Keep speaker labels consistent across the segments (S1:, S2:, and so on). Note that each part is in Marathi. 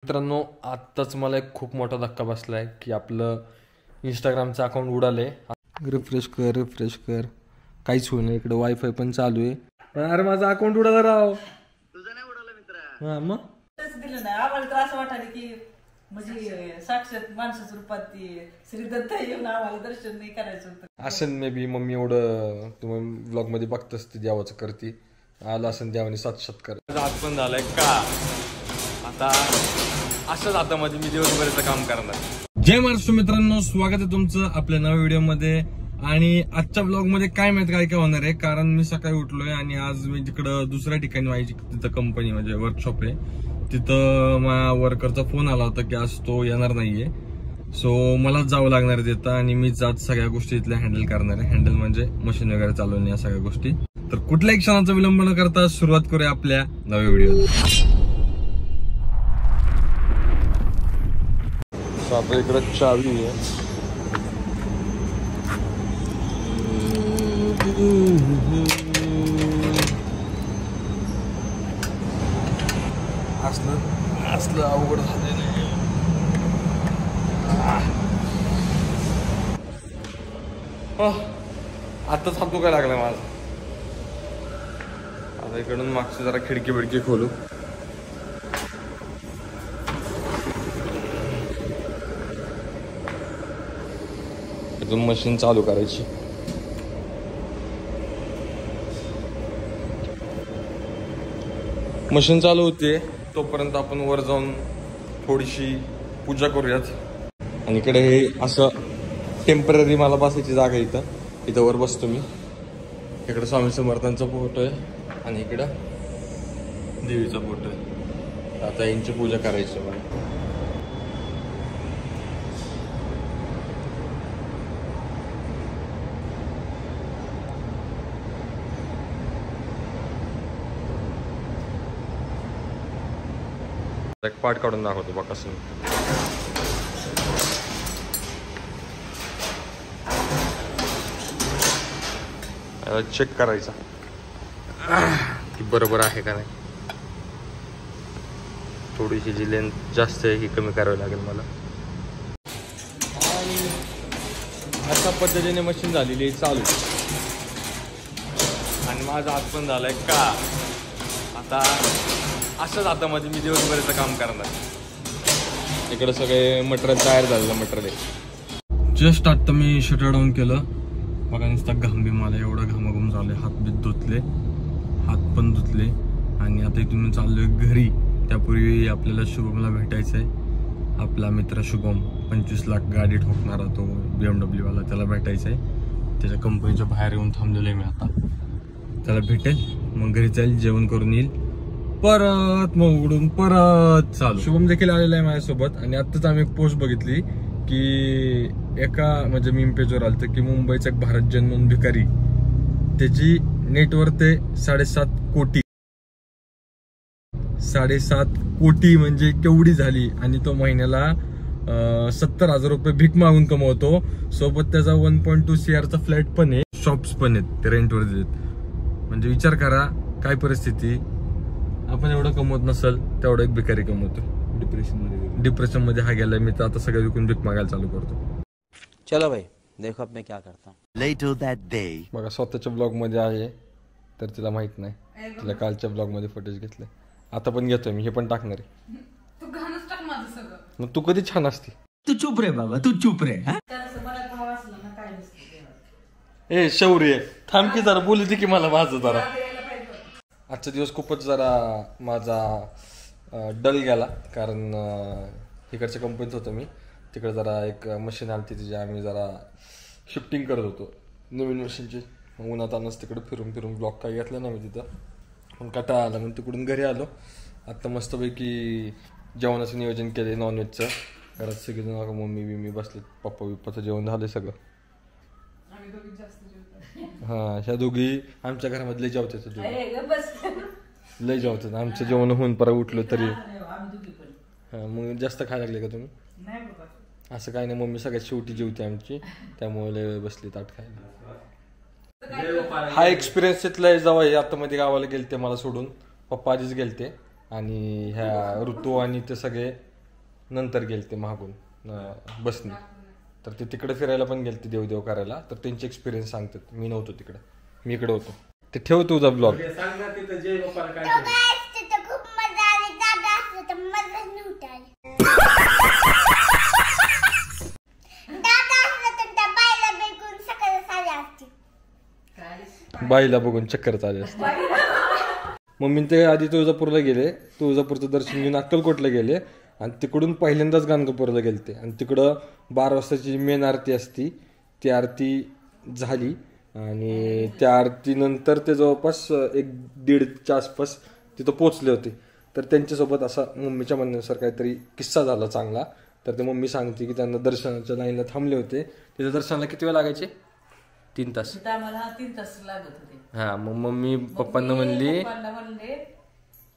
S1: मित्रांनो, आत्ताच मला एक खूप मोठा धक्का बसलाय की आपलं इंस्टाग्रामचं अकाउंट उडाले. रिफ्रेश कर काहीच होईना. इकडे वायफाय पण चालू आहे. अरे माझं अकाउंट उडाला राव.
S2: तुझं नाही उडवलं मित्र.
S1: हा मग
S3: तेच दिलं नाही आम्हाला. तर असं वाटायला की म्हणजे साक्षात माणसाच्या रूपात ती श्री दत्त येऊन आम्हाला दर्शन नाही करायचं होतं.
S1: असेल मे बी. मम्मी एवढं तुम्ही ब्लॉग मध्ये बघतच ते देवाचं करते. आलं असेल देवाने 7 कर. आज पण झालंय का आता असंच आता मध्ये मी दिवसभराचं काम करणार. जय महाराष्ट्र मित्रांनो, स्वागत आहे तुमचं आपल्या नव्या व्हिडिओमध्ये. आणि आजच्या ब्लॉग मध्ये काय माहिती काय होणार आहे, कारण मी सकाळी उठलोय आणि आज मी तिकडं दुसऱ्या ठिकाणी व्हायची तिथं कंपनी म्हणजे वर्कशॉप आहे. तिथं माझ्या वर्करचा फोन आला होता की आज तो येणार नाहीये. सो मलाच जावं लागणार आहे तिथं आणि मीच आज सगळ्या गोष्टी इथल्या हँडल करणार आहे. हँडल म्हणजे मशीन वगैरे चालवणे या सगळ्या गोष्टी. तर कुठल्याही क्षणाचा विलंब न करता सुरुवात करूया आपल्या नव्या व्हिडिओला. आपल्या इकडे चावी आहे. असलं अवघड झाले नाही. आता थांबतो काय लागलाय माझा. आता इकडून मागची जरा खिडकी बिडकी खोलू. इथून मशीन चालू करायची. मशीन चालू होते तोपर्यंत आपण वर जाऊन थोडीशी पूजा करूयात. आणि इकडे हे असं टेम्पररी मला बसायची जागा आहे. इथं वर बसतो मी. इकडे स्वामी समर्थांचा फोटो आहे आणि इकडं देवीचा फोटो आहे. आता यांची पूजा करायची मला. एक पार्ट काढून दाखवतो बघ कसं चेक करायचा की बरोबर आहे का नाही. थोडीशी जी लेंथ जास्त आहे ही कमी करावी लागेल मला. आणि अशा पद्धतीने मशीन झालेली आहे चालू. आणि माझा हात पण झालाय का आता असंच आता मध्ये मी दिवसभराचं काम करणार. इकडे सगळे मटेरियल तयार झालेलं मटेरियल. जस्ट आता मी शटर डाऊन केलं बघा. नुसता घाम बी मला एवढा घामाघूम झाले. हात बीत धुतले, हात पण धुतले आणि आता इथून मी चाललोय घरी. त्यापूर्वी आपल्याला शुभमला भेटायचं आहे. आपला मित्र शुभम 25 लाख गाडी ठोकणारा तो BMW वाला, त्याला भेटायचं आहे. त्याच्या कंपनीच्या बाहेर येऊन थांबलेलो आहे मी आता. त्याला भेटेल मग घरी जाईल, जेवण करून येईल, परत मग उघडून परत चालू. शुभम देखील आलेला आहे माझ्यासोबत. आणि आत्ताच आम्ही एक पोस्ट बघितली की एका म्हणजे मीम पेजवर आलं की मुंबईचा एक भारत जन्मून भिकारी, त्याची नेटवर्थ आहे 7.5 कोटी. 7.5 कोटी म्हणजे केवढी झाली. आणि तो महिन्याला 70,000 रुपये भीक मागून कमवतो. सोबत त्याचा 1.2 CR चा फ्लॅट पण आहे, शॉप्स पण आहेत, ते रेंटवर देत. म्हणजे विचार करा काय परिस्थिती. आपण एवढं कमवत नसल तेवढं एक भिकारी कमवतो. डिप्रेशन मध्ये हा गेलाय. मी तर आता सगळं विकून भीक मागायला चालू करतो.
S2: चलो भाई देखो अब मैं क्या करता हूँ. Later that day.
S1: बघा स्वतःच्या ब्लॉग मध्ये आहे तर तिला माहित नाही. तिला कालच्या ब्लॉग मध्ये फुटेज घेतले. आता पण घेतोय मी, हे पण टाकणार आहे.
S3: तू घाणच टाक माझं सगळं.
S1: मग तू कधी छान असते.
S2: तू चुप रे बाबा, तू चुप रे.
S3: मला भाव असला ना काय नसतं.
S1: ए शौर्य थांब की जरा बोलू दे की मला माझं जरा. आजचा दिवस खूपच जरा माझा डल गेला. कारण इकडच्या कंपनीत होतो मी. तिकडे जरा एक मशीन आली तिची आम्ही जरा शिफ्टिंग करत होतो नवीन मशीनची. उन्हात आणच तिकडे फिरून फिरून ब्लॉक काय घेतला ना मी तिथं. पण कंटाळा आला म्हणून तिकडून घरी आलो. आत्ता मस्तपैकी जेवणाचं नियोजन केले नॉनव्हेजचं. घरात सगळेजण मम्मी बिम्मी बसले, पप्पा बिप्पाचं जेवण झालं सगळं. हा ह्या दोघी आमच्या घरामध्ये लय जेवतात. लय जेवतात. आमचं जेवण होऊन परत उठलो तरी. हा मग जास्त खायला लागले का तुम्ही. असं काय नाही, मम्मी सगळ्यात शेवटी जेवते आमची, त्यामुळे लय बसली ताट खायला. हा एक्सपिरियन्स तिथला जेव्हा आता मध्ये गावाला गेलते मला सोडून. पप्पा आधीच गेलते आणि ह्या ऋतू आणि ते सगळे नंतर गेलते मागून बसने. तर ते तिकडे फिरायला पण गेलते देव करायला. तर त्यांचे एक्सपिरियन्स सांगतात. मी नव्हतो तिकडे, मी इकडे होतो. ते ठेव तुझा ब्लॉग. बाईला बघून चक्कर चालली असते. मम्मी ते आधी तुळजापूरला गेले, तुळजापूरचं दर्शन घेऊन अक्कलकोटला गेले आणि तिकडून पहिल्यांदाच गाणगापूरला गेलते. आणि तिकडं 12 वाजताची मेन आरती असती, ती आरती झाली. आणि त्या आरतीनंतर ते जवळपास 1-1.5च्या आसपास तिथं पोचले होते. तर त्यांच्यासोबत असा मम्मीच्या म्हणण्यानुसार काहीतरी किस्सा झाला चांगला. तर ते मम्मी सांगते की त्यांना दर्शनाच्या लाईनला थांबले होते. तिथं दर्शनाला किती वेळ लागायचे? 3 तास.
S3: आम्हाला 3 तास लागत होते.
S1: हा, मग मम्मी पप्पांना म्हणले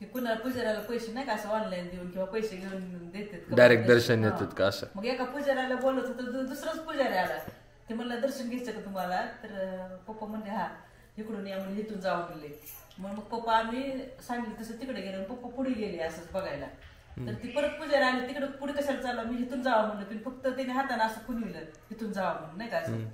S3: की कुणाला पुजाऱ्याला पैसे नाही का असं ऑनलाईन देऊन किंवा पैसे घेऊन देतात
S1: डायरेक्ट दर्शन येतात का असं.
S3: मग एका पुजाऱ्याला बोलत होतं, दुसराच पुजारी आला. ते म्हणलं दर्शन घ्यायचं का तुम्हाला? तर पप्पा म्हणले हा इकडून या म्हणजे इथून जाऊ म्हणले. मग पप्पा आम्ही सांगितलं तसं तिकडे गेलो. पप्पा पुढे गेले असंच बघायला. तर ती परत पुजारी आले, तिकडे पुढे कशाला चालला? मी इथून जावं म्हणलं. पण फक्त त्याने हाताने असं खुनविलं इथून जावं म्हणून नाही का असं.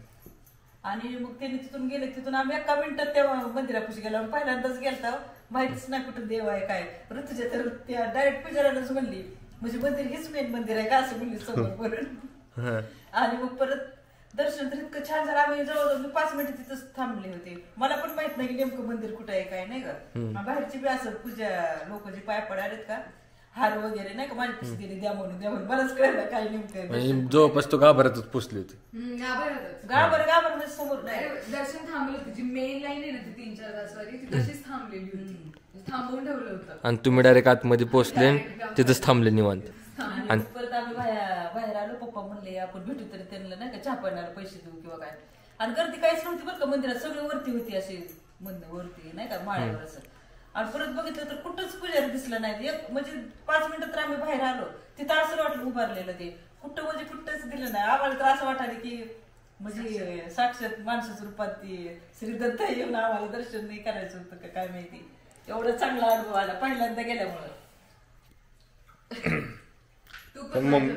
S3: आणि मग त्यांनी तिथून गेले. तिथून आम्ही 1 मिनिटात त्या मंदिरापाशी गेलो. पहिल्यांदाच गेलता, माहितीच नाही कुठं देव आहे काय. परत तुझ्या तर त्या डायरेक्ट पुजाऱ्यालाच म्हणली म्हणजे मंदिर हेच मेन मंदिर आहे का असं म्हणली समोर करून. आणि मग परत दर्शन तर इतकं छान झालं. आम्ही जवळजवळ 5 मिनिटं तिथंच थांबले होते. मला पण माहित नाही की नेमकं मंदिर कुठं आहे काय नाही का. बाहेरची बी असं पूजा लोक जे पाय पडालेत का हार वगैरे नाही का माझी पिशी दिली द्या म्हणून मलाच कळलं काय नेमकं.
S1: जवळपास तो गाभाऱ्यातच पोचले होते.
S3: गाबर म्हणजे समोर
S4: दर्शन थांबलं होतं. जी मेन लाईन आहे ना ती 3-4 तासवाली ती तशीच थांबलेली होती. थांबवून ठेवलं होतं.
S1: आणि तुम्ही डायरेक्ट आतमध्ये पोहोचले तिथंच थांबले निवांत.
S3: आणि परत आम्ही बाहेर आलो. पप्पा म्हणले आपण भेटू तरी त्यांना नाही का चहा पाण्याला पैसे देऊ किंवा काय. आणि गर्दी काहीच नव्हती बरं का मंदिरात. सगळी वरती होती अशी वरती नाही का माळ्यावर असं. आणि परत बघितलं तर कुठंच पुजारी दिसलं नाही. म्हणजे 5 मिनिटं तर आम्ही बाहेर आलो. तिथं असं वाटलं उभारलेलं ते कुठं म्हणजे कुठंच दिलं नाही. आम्हाला तर असं वाटायला की म्हणजे साक्षात माणसाच्या रूपात ती श्रीदत्त येऊन आम्हाला दर्शन नाही करायचं होतं का काय माहिती. एवढा चांगला अनुभव आला पहिल्यांदा गेल्यामुळं.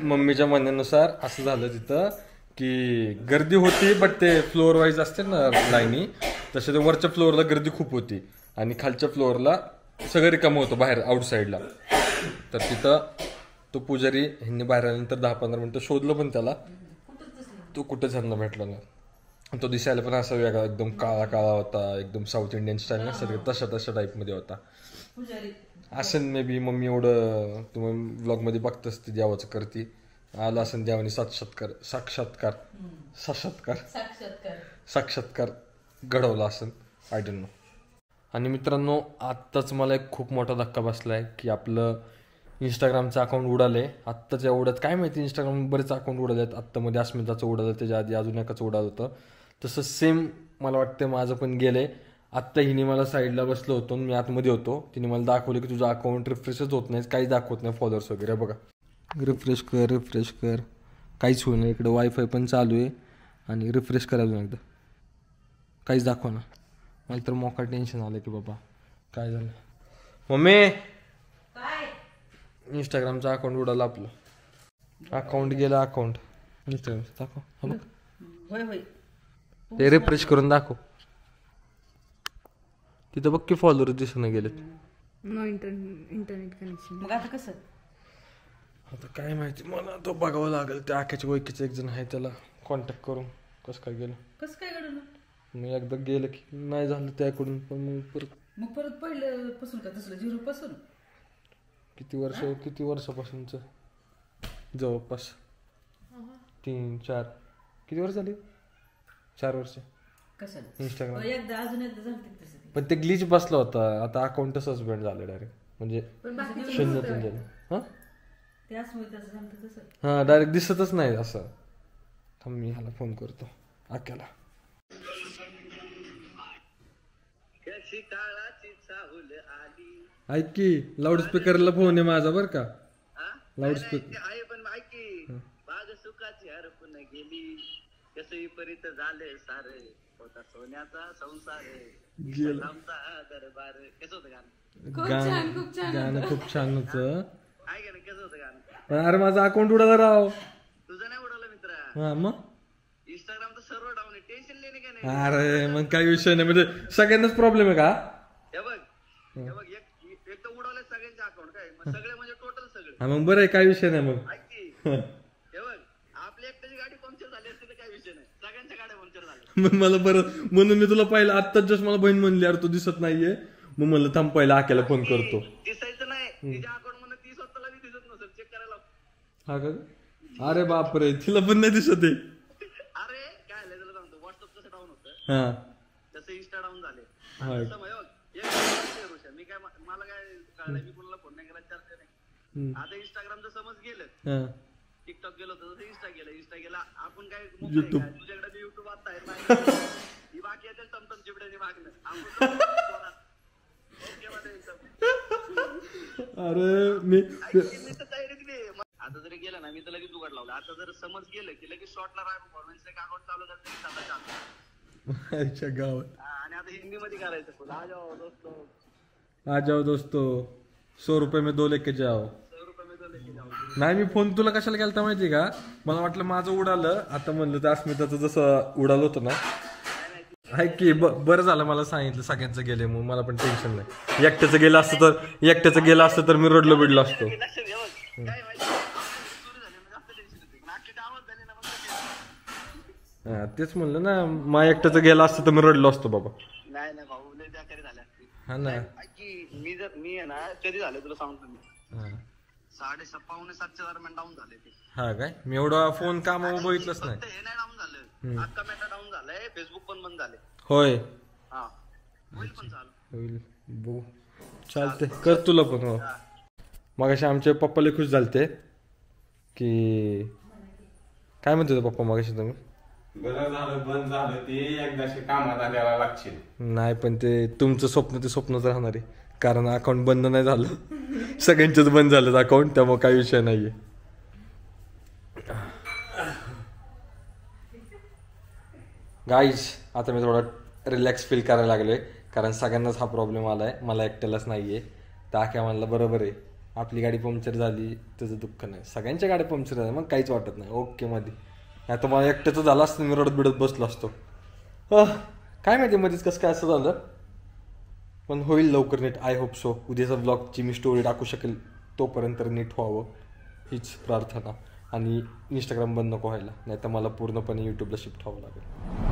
S1: मम्मीच्या म्हणण्यानुसार असं झालं तिथं की गर्दी होती बट ते फ्लोअर वाईज असते ना लाईनी तसे ते वरच्या फ्लोअरला गर्दी खूप होती आणि खालच्या फ्लोअरला सगळं रिकामं होतं बाहेर आउटसाईडला. तर तिथं तो पुजारी ह्यांनी बाहेर आल्यानंतर 10-15 मिनिटं शोधलं पण त्याला तो कुठंच ह्यांना भेटला नाही. तो दिसायला पण असा वेगळा एकदम काळा काळा होता. एकदम साऊथ इंडियन स्टाईल ना तशा टाईपमध्ये होता. असेल मे बी. मम्मी एवढं तुम्ही व्लॉग मध्ये बघतच ते देवाचं करते. आला असेल देवाने साक्षात्कार घडवला असेल. I don't know. आणि मित्रांनो आत्ताच मला एक खूप मोठा धक्का बसलाय की आपलं इंस्टाग्रामचं अकाउंट उडाले. आत्ताच एवढ्यात काय माहिती इंस्टाग्राम बरेच अकाउंट उडालेत. आत्ता मध्ये अस्मिताचं उडालं, त्याच्या आधी अजून एकाच उडालं होतं. तसं सेम मला वाटतं माझं पण गेलंय. आत्ता हिने मला साईडला बसलो होतो मी आतमध्ये होतो. तिने मला दाखवलं की तुझं अकाउंट रिफ्रेशच होत नाही, काहीच दाखवत नाही फॉलोअर्स वगैरे. बघा रिफ्रेश कर काहीच होईल नाही. इकडं वायफाय पण चालू आहे आणि रिफ्रेश करायला एकदा काहीच दाखवा ना. मला तर मोका टेन्शन आलं की बाबा काय झालं. मम्मी इंस्टाग्रामचं अकाउंट उडालं आपलं. अकाउंट गेलं. अकाउंट इंस्टाग्राम दाखव. ते रिफ्रेश करून दाखव. तिथं बघ की फॉलोअर दिसून गेलेत.
S4: No internet connection.
S3: मग आता कसं?
S1: आता काय माहिती मला तो बघावं लागेल. त्या आख्याच्या ओळखीचं एक जण आहे त्याला कॉन्टॅक्ट करून कसं काय गेलं.
S3: कसं काय घडलं?
S1: मग एकदा गेलं की नाही झालं त्याकडून पण
S3: मग परत पहिलं पासून का तसलं 0 पासून?
S1: किती वर्षापासूनच जवळपास 3-4 किती वर्ष झाली? 4 वर्ष.
S3: कशाला
S1: इंस्टाग्राम
S3: एकदा अजून एकदा झालं तसं.
S1: पण ते ग्लिच बसलं होतं. आता अकाउंट सस्पेंड झालं डायरेक्ट म्हणजे 0 झालं. हा हा डायरेक्ट दिसतच नाही असं. थांब मी ह्याला फोन करतो आक्याला. ऐक की लाऊडस्पीकरला फोन आहे माझा बर का. लाऊडस्पीकर
S2: आहे पण ऐकी बाग सुखाची हरपून गेली कसं विपरीत झाले सारे होता सोन्याचा संसार आमचा दरबार. कसं होतं गाणं?
S1: गाणं खूप छान होतं.
S2: आहे का नाही कसं होतं गाणं?
S1: अरे माझा अकाउंट उडाला राव.
S2: तुझं नाही उडवलं मित्रा.
S1: हा मग
S2: इंस्टाग्राम तर सर्व डाऊन आहे, टेन्शन लेणे का नाही.
S1: अरे मग काही विषय नाही म्हणजे सगळ्यांनाच प्रॉब्लेम आहे का?
S2: हे बघ एक तर उडवले सगळ्यांचे अकाउंट काय मग सगळे म्हणजे टोटल सगळे.
S1: हा मग बरं आहे काही विषय नाही मग.
S2: ऐक की हे बघ आपली एकट्याची गाडी पंक्चर झाली असते तर काही विषय नाही, सगळ्यांच्या गाड्या पंक्चर झाल्या.
S1: मग मला बरं म्हणून मी तुला पाहिलं आत्ताच जस्ट मला बहीण म्हणली यार तू दिसत नाहीये मग म्हणलं थांब पहिला आक्याला फोन करतो.
S2: दिसायचं नाही तिच्या अकाउंट मध्ये 30 स्वतःला बी दिसत नसेल, चेक करायला.
S1: हा का? अरे बापरे तिला पण नाही दिसत आहे.
S2: अरे काय झालं तुला सांगतो, व्हॉट्सअप कसं डाऊन होतं
S1: हा
S2: तसं इंस्टा डाऊन झाले.
S1: हा.
S2: तसं मग एक ऋषा, मी काय मला काय कळलं, मी कोणाला फोन नाही केला, चर्चा नाही. आता इंस्टाग्रामचं समज गेलं,
S1: हा
S2: टिकटॉक गेलो होतं, इंस्टा गेला आपण काय
S1: YouTube.
S2: तुझ्याकडे युट्यूब आता आहे ही बाकी आहे टमटम चिबड्याने मागणं आपण
S1: अरे मी
S2: तर तयारीत नाही. आता जरी गेलं ना मी तर लगेच उघड लावलं. आता जर समज गेलं की लगेच शॉर्टला राय परफॉर्मन्स एक अकाउंट चालू करते
S1: आईच्या गावात
S2: आणि आता हिंदी मध्ये करायचं फुल. आ जाओ दोस्तों,
S1: आ जाओ दोस्तो 100 रुपये में 2 लेके जाओ.
S2: 100 रुपये में 2 लेके जाओ.
S1: नाही मी फोन तुला कशाला केलता माहिती का? मला वाटलं माझं उडालं आता म्हणलं तर अस्मिताचं जसं उडालं होतं ना. ऐक की बरं झालं मला सांगितलं सगळ्यांचं गेले मग मला पण टेन्शन नाही. एकट्याचं गेलं असतं तर मी रडलो बिडलो असतो.
S2: लक्षात घ्या बघ काय माहिती सुरू झाली म्हणजे जास्त टेन्शन येते पण आजची डावच झाली ना मग
S1: हा तेच म्हणलं ना माझ्या एकट्याचं गेलं असतं तर मी रडलो असतो बाबा.
S2: नाही नाही भाऊ लय बेकारी झाल्या असतील.
S1: हा ना
S2: की मी आहे ना कधी झालं तुला सांगतो मी
S1: हा.
S2: 6:30-7च्या दरम्यान डाऊन झाले ते.
S1: हा काय मी एवढा फोन कामावर बघितलंच नाही.
S2: फक्त हे नाही डाऊन झालं, अख्खा मेटा डाऊन झालाय, फेसबुक पण बंद झाले.
S1: होय
S2: हा होईल पण चालू.
S1: होईल बघू चालते कर तुला पण. हो मगाशी आमचे पप्पा लय खुश झालते की काय म्हणते होते पप्पा मगाशी तुम्ही?
S5: बरं झालं बंद झालं ते एकदाशी कामात आल्याला लागशील.
S1: नाही पण ते तुमचं स्वप्न ते स्वप्नच राहणार आहे कारण अकाउंट बंद नाही झालं. सगळ्यांचंच बंद झालं अकाउंट त्यामुळे काही विषय नाहीये. गाईज आता मी थोडा रिलॅक्स फील करायला लागलोय कारण सगळ्यांनाच हा प्रॉब्लेम आलाय, मला एकट्यालाच नाहीये. तर आख्या म्हणला बरोबर आहे आपली गाडी पंक्चर झाली त्याचं दुःख नाही, सगळ्यांच्या गाड्या पंक्चर झाल्या मग काहीच वाटत नाही ओके मध्ये. आता मला एकट्याचं झालं असतं मी रडत बिडत बसलो असतो. काय माहिती मध्येच कसं काय असं झालं पण होईल लवकर नीट. आय होप सो उद्याचा ब्लॉगची मी स्टोरी टाकू शकेल तोपर्यंत नीट व्हावं हीच प्रार्थना. आणि इंस्टाग्राम बंद नको व्हायला नाही तर मला पूर्णपणे यूट्यूबला शिफ्ट व्हावं लागेल.